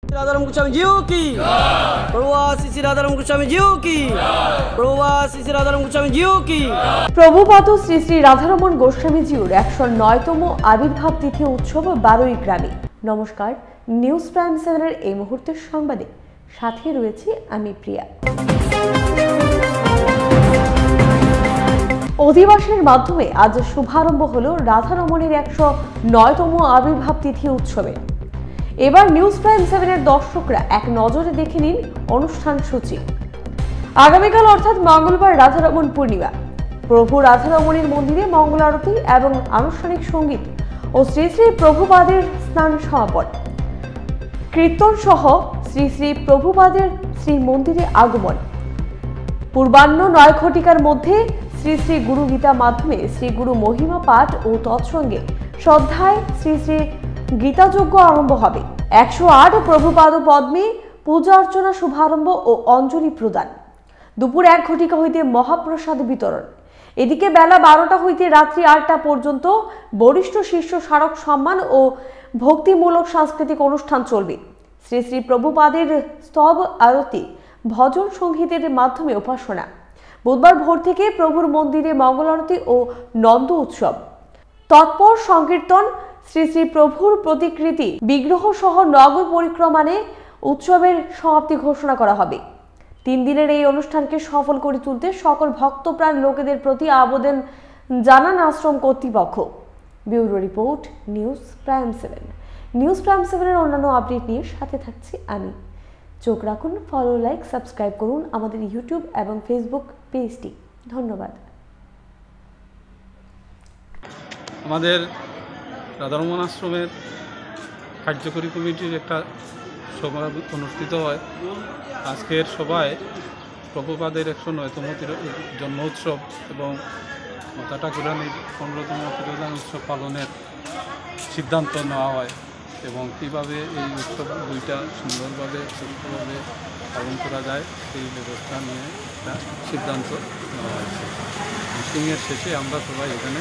राधाराम गोस्वामी जी की प्रभुवासी श्री राधाराम गोस्वामी जी की प्रभुवासी श्री राधाराम गोस्वामी जी की প্রভুপাদ শ্রী শ্রী রাধারমণ গোস্বামীজির 109তম আবির্ভাব তিথি উৎসব 12ই গ্রামে। নমস্কার, নিউজ প্রাইম 7 এর এই মুহূর্তের সংবাদে সাথে রয়েছে আমি প্রিয়া। অধিবাসনের মাধ্যমে আজ শুভারম্ভ হলো রাধারমণের 109তম আবির্ভাব তিথি উৎসবে। এবার নিউজ প্রাইম 7 এর দর্শকরা এক নজরে দেখে নিন অনুষ্ঠান সূচি। আগামীকাল অর্থাৎ মঙ্গলবার রাধারমণ পূর্ণিমা। প্রভু রাধারমণের মন্দিরে মঙ্গল আরতি এবং আনুষ্ঠানিক সঙ্গীত ও শ্রী শ্রী প্রভুপাদের স্নান সমাপন, কীর্তন সহ শ্রী শ্রী প্রভুপাদের শ্রী মন্দিরে আগমন। পূর্বাহ্ন 9 ঘটিকার মধ্যে শ্রী শ্রী গুরু গীতা মাধ্যমে শ্রী গুরু মহিমা পাঠ ও তৎসঙ্গে শ্রদ্ধায় শ্রী শ্রী গীতাযজ্ঞ আরম্ভ হবে। 108 প্রভুপাদ পদ্মে পূজা অর্চনা শুভারম্ভ ও অঞ্জলি প্রদান। দুপুর 1 ঘটিকা হইতে মহাপ্রসাদ বিতরণ। এদিকে বেলা 12টা হইতে রাত্রি 8টা পর্যন্ত বরিষ্ঠ শিষ্য স্মারক সম্মান ও ভক্তিমূলক সাংস্কৃতিক অনুষ্ঠান চলবে। শ্রী শ্রী প্রভুপাদের স্তব আরতি, ভজন সংগীতের মাধ্যমে উপাসনা। বুধবার ভোর থেকে প্রভুর মন্দিরে মঙ্গল আরতি ও নন্দ উৎসব, তৎপর সংকীর্তন, শ্রী শ্রী প্রভুর প্রতিকৃতি বিগ্রহ সহ নগর পরিক্রমানে উৎসবের সমাপ্তি ঘোষণা করা হবে। 3 দিনের এই অনুষ্ঠানকে সফল করে তুলতে সকল ভক্তপ্রাণ লোকেদের প্রতি আবেদন জানান আশ্রম কর্তৃপক্ষ। Bureau report, news prime 7। News prime 7 এর অন্যান্য আপডেট নিয়ে সাথে থাকছি আমি। চোখ রাখুন, ফলো, লাইক, সাবস্ক্রাইব করুন আমাদের ইউটিউব এবং ফেসবুক পেজটি। ধন্যবাদ। আমাদের রাধারমণ আশ্রমের কার্যকরী কমিটির একটা সভা অনুষ্ঠিত হয়। আজকের সভায় প্রভুপাদের 109তম জন্ম উৎসব এবং মাতা ঠাকুরানীর 15তম তিরোধান উৎসব পালনের সিদ্ধান্ত নেওয়া হয় এবং কীভাবে এই উৎসব দুইটা সুন্দরভাবে সুস্থভাবে পালন করা যায় সেই ব্যবস্থা নিয়ে একটা সিদ্ধান্ত নেওয়া হয়েছে। মিটিংয়ের শেষে আমরা সবাই এখানে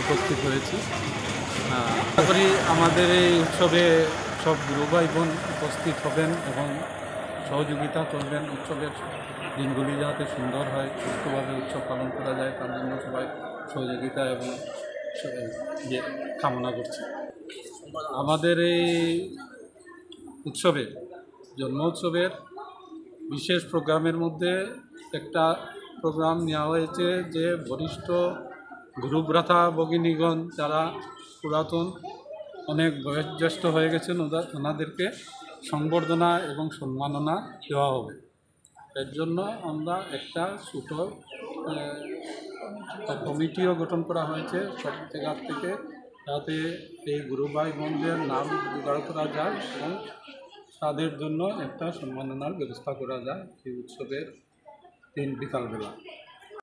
উপস্থিত হয়েছি। আশা করি আমাদের এই উৎসবে সব গুরু ভাই বোন উপস্থিত হবেন এবং সহযোগিতা করবেন। উৎসবের দিনগুলি যাতে সুন্দর হয়, সুস্থভাবে উৎসব পালন করা যায় তার জন্য সবাই সহযোগিতা এবং কামনা করছি। আমাদের এই উৎসবে জন্ম উৎসবের বিশেষ প্রোগ্রামের মধ্যে একটা প্রোগ্রাম নেওয়া হয়েছে যে বরিষ্ঠ গুরুভ্রাতা ভগিনীগণ যারা পুরাতন অনেক বয়োজ্যেষ্ঠ হয়ে গেছেন ওনাদেরকে সংবর্ধনা এবং সম্মাননা দেওয়া হবে। এর জন্য আমরা একটা ছোটো কমিটিও গঠন করা হয়েছে সব জায়গা থেকে, যাতে এই গুরু ভাই বোনদের নাম জোগাড় করা যায় এবং তাদের জন্য একটা সম্মাননার ব্যবস্থা করা যায় এই উৎসবের দিন বিকালবেলা।